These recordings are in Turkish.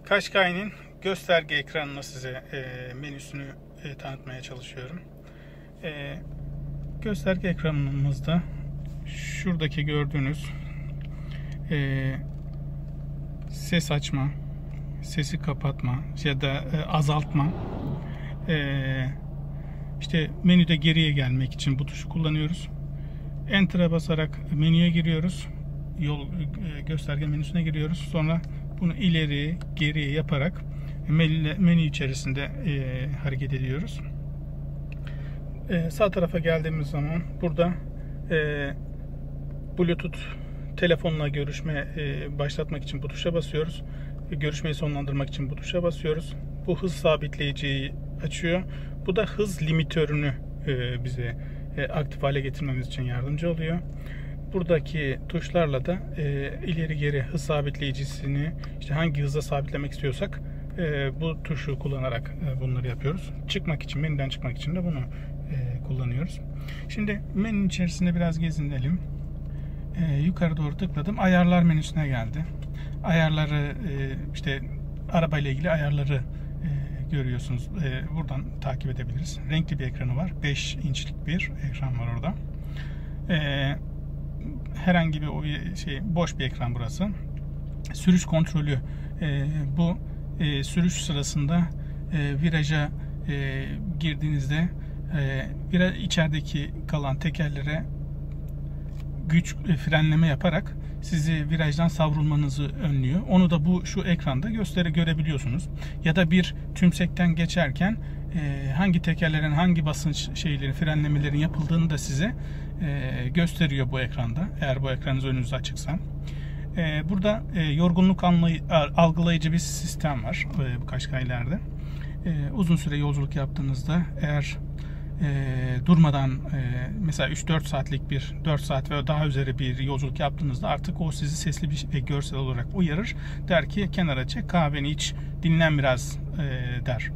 Qashqai'nin gösterge ekranını size menüsünü tanıtmaya çalışıyorum. Gösterge ekranımızda şuradaki gördüğünüz ses açma, sesi kapatma ya da azaltma, işte menüde geriye gelmek için bu tuşu kullanıyoruz. Enter'a basarak menüye giriyoruz. Gösterge menüsüne giriyoruz. Sonra bunu ileri geriye yaparak menü içerisinde hareket ediyoruz. Sağ tarafa geldiğimiz zaman burada Bluetooth telefonla görüşme başlatmak için bu tuşa basıyoruz. Görüşmeyi sonlandırmak için bu tuşa basıyoruz. Bu hız sabitleyiciyi açıyor. Bu da hız limitörünü bize aktif hale getirmemiz için yardımcı oluyor. Buradaki tuşlarla da ileri geri hız sabitleyicisini işte hangi hızda sabitlemek istiyorsak bu tuşu kullanarak bunları yapıyoruz. Çıkmak için, menüden çıkmak için de bunu kullanıyoruz. Şimdi menünün içerisinde biraz gezinelim. Yukarı doğru tıkladım. Ayarlar menüsüne geldi. Ayarları işte arabayla ilgili ayarları görüyorsunuz. Buradan takip edebiliriz. Renkli bir ekranı var. 5 inçlik bir ekran var orada. Herhangi bir boş bir ekran burası. Sürüş kontrolü. Bu sürüş sırasında viraja girdiğinizde içerideki kalan tekerlere güç frenleme yaparak sizi virajdan savrulmanızı önlüyor. Onu da şu ekranda görebiliyorsunuz. Ya da bir tümsekten geçerken hangi tekerlerin hangi basınç frenlemelerin yapıldığını da size gösteriyor bu ekranda. Eğer bu ekranınız önünüzde açıksa. Burada yorgunluk algılayıcı bir sistem var bu Qashqai'lerde. Uzun süre yolculuk yaptığınızda eğer durmadan mesela 3-4 saatlik 4 saat veya daha üzeri bir yolculuk yaptığınızda artık o sizi sesli ve görsel olarak uyarır. Der ki kenara çek, kahveni iç, dinlen biraz der.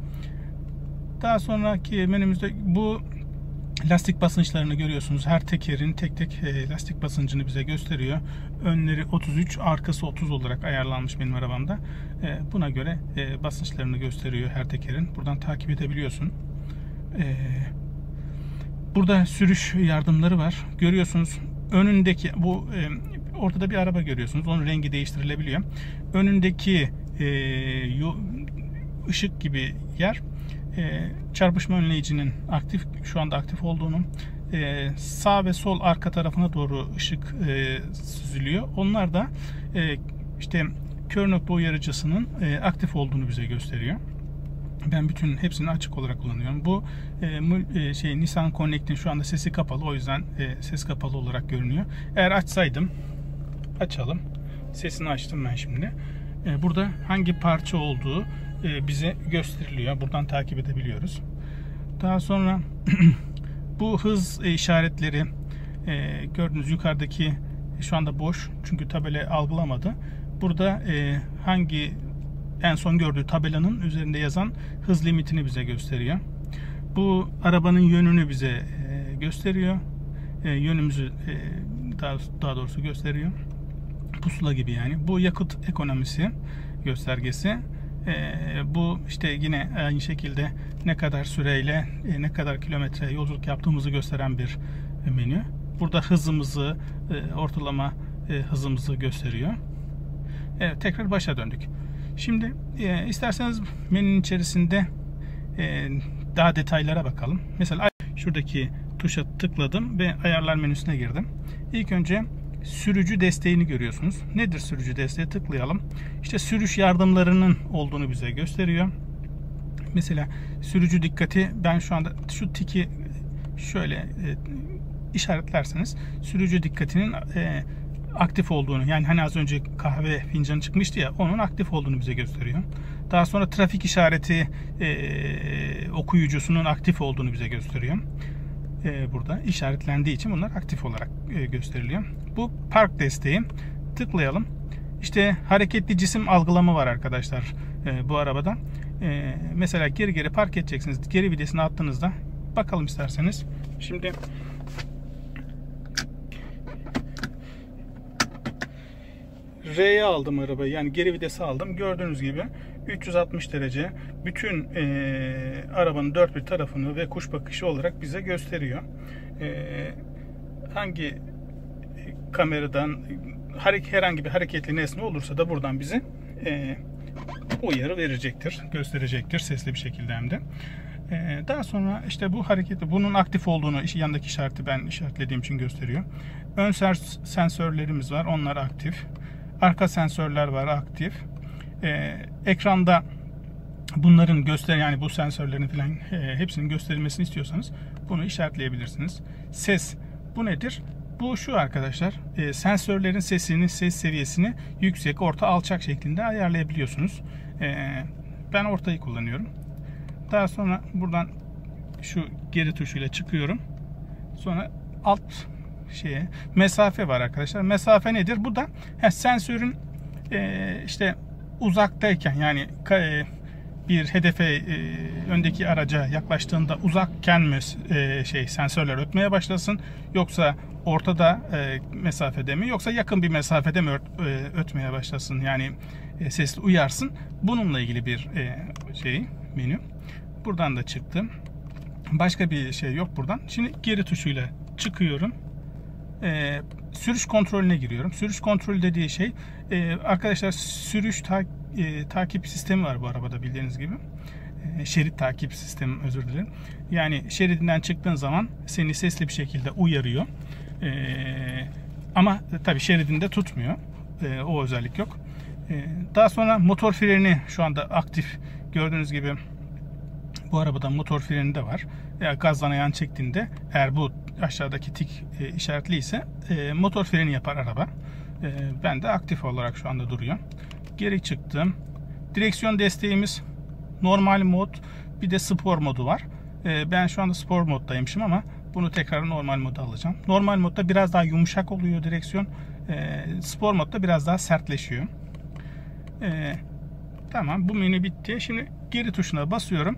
Daha sonraki menümüzde bu lastik basınçlarını görüyorsunuz. Her tekerin tek tek lastik basıncını bize gösteriyor. Önleri 33, arkası 30 olarak ayarlanmış benim arabamda. Buna göre basınçlarını gösteriyor her tekerin. Buradan takip edebiliyorsun. Burada sürüş yardımları var. Görüyorsunuz önündeki ortada bir araba görüyorsunuz. Onun rengi değiştirilebiliyor. Önündeki ışık gibi yer çarpışma önleyicinin şu anda aktif olduğunu, sağ ve sol arka tarafına doğru ışık süzülüyor. Onlar da işte kör nokta uyarıcısının aktif olduğunu bize gösteriyor. Ben bütün hepsini açık olarak kullanıyorum. Bu Nissan Connect'in şu anda sesi kapalı. O yüzden ses kapalı olarak görünüyor. Eğer açsaydım, açalım. Sesini açtım ben şimdi. Burada hangi parça olduğu bize gösteriliyor. Buradan takip edebiliyoruz. Daha sonra bu hız işaretleri gördüğünüz yukarıdaki şu anda boş. Çünkü tabela algılamadı. Burada en son gördüğü tabelanın üzerinde yazan hız limitini bize gösteriyor. Bu arabanın yönünü bize gösteriyor. Yönümüzü daha doğrusu gösteriyor. Pusula gibi yani. Bu yakıt ekonomisi göstergesi. Bu işte yine aynı şekilde ne kadar süreyle ne kadar kilometre yolculuk yaptığımızı gösteren bir menü. Burada hızımızı, ortalama hızımızı gösteriyor. Evet, tekrar başa döndük. Şimdi isterseniz menünün içerisinde daha detaylara bakalım. Mesela şuradaki tuşa tıkladım ve ayarlar menüsüne girdim. İlk önce sürücü desteğini görüyorsunuz. Nedir sürücü desteği? Tıklayalım. İşte sürüş yardımlarının olduğunu bize gösteriyor. Mesela sürücü dikkati, ben şu anda şu tiki şöyle işaretlerseniz sürücü dikkatinin aktif olduğunu, yani hani az önce kahve fincanı çıkmıştı ya, onun aktif olduğunu bize gösteriyor. Daha sonra trafik işareti okuyucusunun aktif olduğunu bize gösteriyor. Burada işaretlendiği için bunlar aktif olarak gösteriliyor. Bu park desteği. Tıklayalım. İşte hareketli cisim algılama var arkadaşlar bu arabada. Mesela geri park edeceksiniz. Geri vitesini attığınızda, bakalım isterseniz. Şimdi R'ye aldım arabayı. Yani geri vitesi aldım. Gördüğünüz gibi 360 derece bütün arabanın dört bir tarafını ve kuş bakışı olarak bize gösteriyor. Hangi kameradan herhangi bir hareketli nesne olursa da buradan bize uyarı verecektir, gösterecektir sesli bir şekilde hem de. Daha sonra işte bu hareketi, bunun aktif olduğunu yanındaki işareti ben işaretlediğim için gösteriyor. Ön sensörlerimiz var, onlar aktif. Arka sensörler var, aktif. Ekranda bunların yani bu sensörlerin falan hepsinin gösterilmesini istiyorsanız bunu işaretleyebilirsiniz. Ses, bu nedir? Bu şu arkadaşlar, sensörlerin ses seviyesini yüksek, orta, alçak şeklinde ayarlayabiliyorsunuz. Ben ortayı kullanıyorum. Daha sonra buradan şu geri tuşuyla çıkıyorum. Sonra alt mesafe var arkadaşlar. Mesafe nedir? Bu da sensörün işte uzaktayken, yani bir hedefe öndeki araca yaklaştığında uzakken mi sensörler ötmeye başlasın, yoksa ortada mesafede mi, yoksa yakın bir mesafede mi ötmeye başlasın, yani sesli uyarsın. Bununla ilgili bir menü. Buradan da çıktım. Başka bir şey yok buradan. Şimdi geri tuşuyla çıkıyorum. Sürüş kontrolüne giriyorum. Sürüş kontrolü dediği şey arkadaşlar, sürüş takip sistemi var bu arabada bildiğiniz gibi. Şerit takip sistemi, özür dilerim. Yani şeridinden çıktığın zaman seni sesli bir şekilde uyarıyor. Ama tabii şeridinde tutmuyor. O özellik yok. Daha sonra motor freni şu anda aktif. Gördüğünüz gibi bu arabada motor freni de var. Gazdan ayağını çektiğinde, eğer bu aşağıdaki tik işaretli ise motor freni yapar araba. Ben de aktif olarak şu anda duruyor. Geri çıktım. Direksiyon desteğimiz normal mod, bir de spor modu var. Ben şu anda spor moddaymışım ama bunu tekrar normal moda alacağım. Normal modda biraz daha yumuşak oluyor direksiyon. Spor modda biraz daha sertleşiyor. Tamam, bu menü bitti. Şimdi geri tuşuna basıyorum.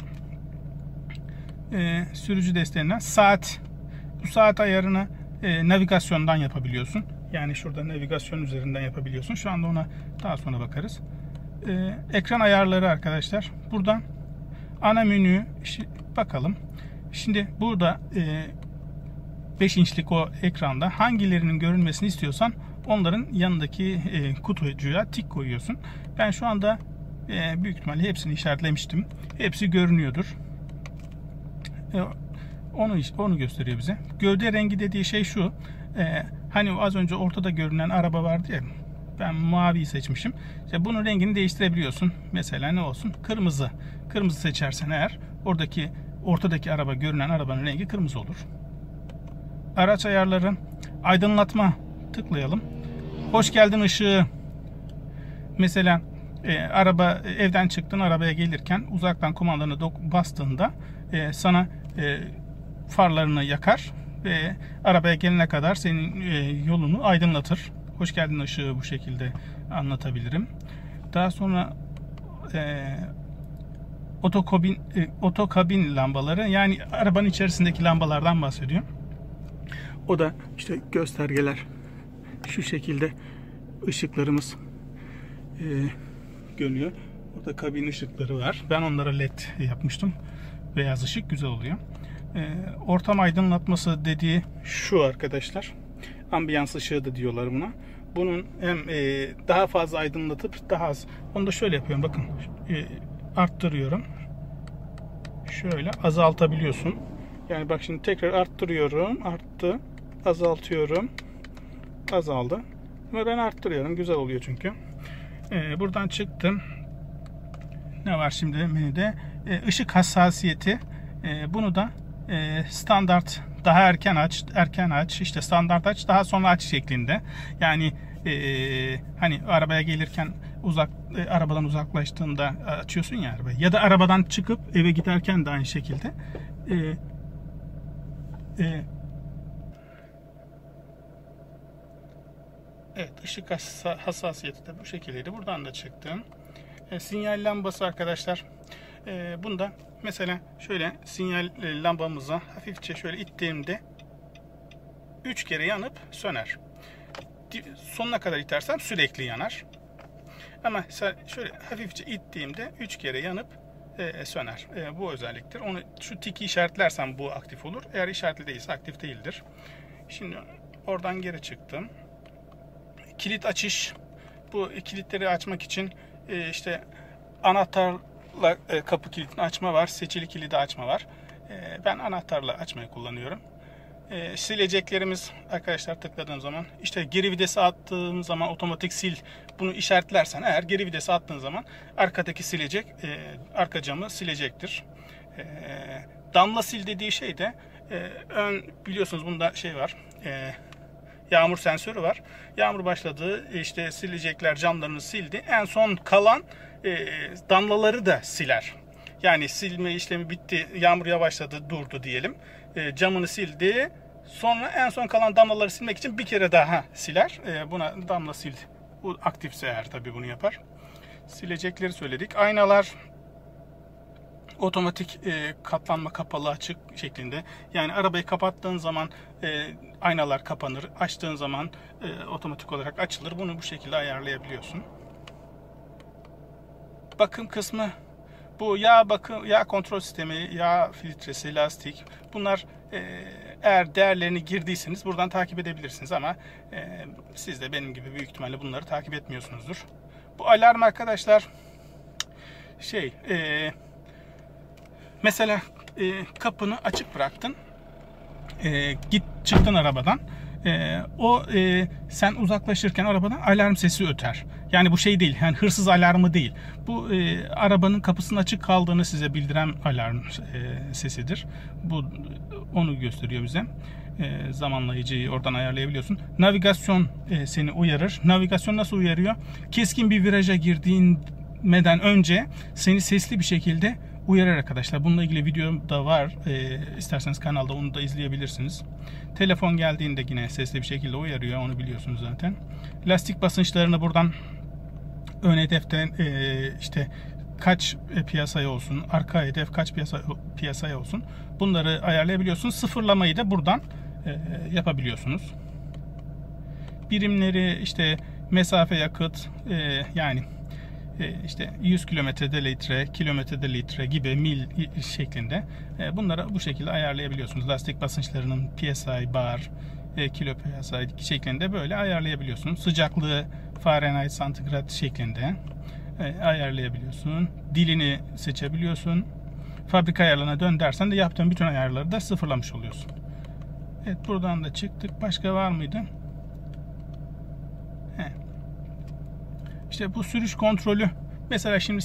Sürücü desteğinden bu saat ayarını navigasyondan yapabiliyorsun. Yani şurada navigasyon üzerinden yapabiliyorsun. Şu anda ona daha sonra bakarız. Ekran ayarları arkadaşlar. Buradan ana menü bakalım. Şimdi burada 5 inçlik o ekranda hangilerinin görünmesini istiyorsan onların yanındaki kutucuya tik koyuyorsun. Ben şu anda büyük ihtimalle hepsini işaretlemiştim. Hepsi görünüyordur. Onu gösteriyor bize. Gövde rengi dediği şey şu. Hani az önce ortada görünen araba vardı ya. Ben maviyi seçmişim. İşte bunun rengini değiştirebiliyorsun. Mesela ne olsun? Kırmızı. Kırmızı seçersen eğer ortadaki araba, görünen arabanın rengi kırmızı olur. Araç ayarları, aydınlatma, tıklayalım. Hoş geldin ışığı. Mesela evden çıktın, arabaya gelirken uzaktan kumandanı bastığında sana farlarını yakar ve arabaya gelene kadar senin yolunu aydınlatır. Hoş geldin ışığı bu şekilde anlatabilirim. Daha sonra otokabin lambaları, yani arabanın içerisindeki lambalardan bahsediyor. O da işte göstergeler, şu şekilde ışıklarımız görünüyor. Orada kabin ışıkları var. Ben onlara led yapmıştım. Beyaz ışık güzel oluyor. Ortam aydınlatması dediği şu arkadaşlar. Ambiyans ışığı da diyorlar buna. Bunun hem daha fazla aydınlatıp daha az. Onu da şöyle yapıyorum. Bakın arttırıyorum. Şöyle azaltabiliyorsun. Yani bak şimdi tekrar arttırıyorum. Arttı. Azaltıyorum. Azaldı. Ama ben arttırıyorum. Güzel oluyor çünkü. Buradan çıktım. Ne var şimdi menüde? Işık hassasiyeti. Bunu da standart, daha erken aç, işte standart aç, daha sonra aç şeklinde. Yani hani arabaya gelirken arabadan uzaklaştığında açıyorsun ya arabayı, ya da arabadan çıkıp eve giderken de aynı şekilde. Evet, ışık hassasiyeti de bu şekildeydi. Buradan da çıktım. Sinyal lambası arkadaşlar. Bunda mesela şöyle sinyal lambamıza hafifçe şöyle ittiğimde 3 kere yanıp söner. sonuna kadar itersem sürekli yanar. Ama şöyle hafifçe ittiğimde 3 kere yanıp söner. Bu özelliktir. Onu şu tiki işaretlersem bu aktif olur. Eğer işaretli değilse aktif değildir. Şimdi oradan geri çıktım. Kilit açış. Bu kilitleri açmak için işte anahtarla kapı kilidini açma var. Seçili kilidi açma var. Ben anahtarla açmayı kullanıyorum. Sileceklerimiz arkadaşlar, tıkladığım zaman işte geri vitesi attığım zaman otomatik sil, bunu işaretlersen eğer geri vitesi attığın zaman arkadaki silecek arka camı silecektir. Damla sil dediği şey de biliyorsunuz bunda şey var, yağmur sensörü var. Yağmur başladı, işte silecekler camlarını sildi, en son kalan damlaları da siler. Yani silme işlemi bitti, yağmur yavaşladı, durdu diyelim. Camını sildi. Sonra en son kalan damlaları silmek için bir kere daha siler. Buna damla sil. Bu aktifse eğer tabii bunu yapar. Silecekleri söyledik. Aynalar otomatik katlanma, kapalı açık şeklinde. Yani arabayı kapattığın zaman aynalar kapanır. Açtığın zaman otomatik olarak açılır. Bunu bu şekilde ayarlayabiliyorsun. Bakım kısmı. Bu yağ kontrol sistemi, yağ filtresi, lastik, bunlar eğer değerlerini girdiyseniz buradan takip edebilirsiniz ama siz de benim gibi büyük ihtimalle bunları takip etmiyorsunuzdur. Bu alarm arkadaşlar mesela kapını açık bıraktın, çıktın arabadan, sen uzaklaşırken arabadan alarm sesi öter. Yani bu şey değil, yani hırsız alarmı değil. Bu arabanın kapısının açık kaldığını size bildiren alarm sesidir. Bu onu gösteriyor bize. Zamanlayıcıyı oradan ayarlayabiliyorsun. Navigasyon seni uyarır. Navigasyon nasıl uyarıyor? Keskin bir viraja girdiğinden önce seni sesli bir şekilde uyarır arkadaşlar. Bununla ilgili video da var. İsterseniz kanalda onu da izleyebilirsiniz. Telefon geldiğinde yine sesli bir şekilde uyarıyor. Onu biliyorsunuz zaten. Lastik basınçlarını buradan ön hedeften işte kaç piyasaya olsun, arka hedef kaç piyasaya olsun, bunları ayarlayabiliyorsunuz. Sıfırlamayı da buradan yapabiliyorsunuz. Birimleri işte mesafe, yakıt, yani işte 100 kilometrede litre, kilometrede litre gibi, mil şeklinde bunları bu şekilde ayarlayabiliyorsunuz. Lastik basınçlarının PSI, bar, kilo PSI şeklinde böyle ayarlayabiliyorsunuz. Sıcaklığı Fahrenheit, santigrat şeklinde ayarlayabiliyorsun. Dilini seçebiliyorsun. Fabrika ayarlarına dön dersen de yaptığın bütün ayarları da sıfırlamış oluyorsun. Evet, buradan da çıktık. Başka var mıydı? İşte bu sürüş kontrolü. Mesela şimdi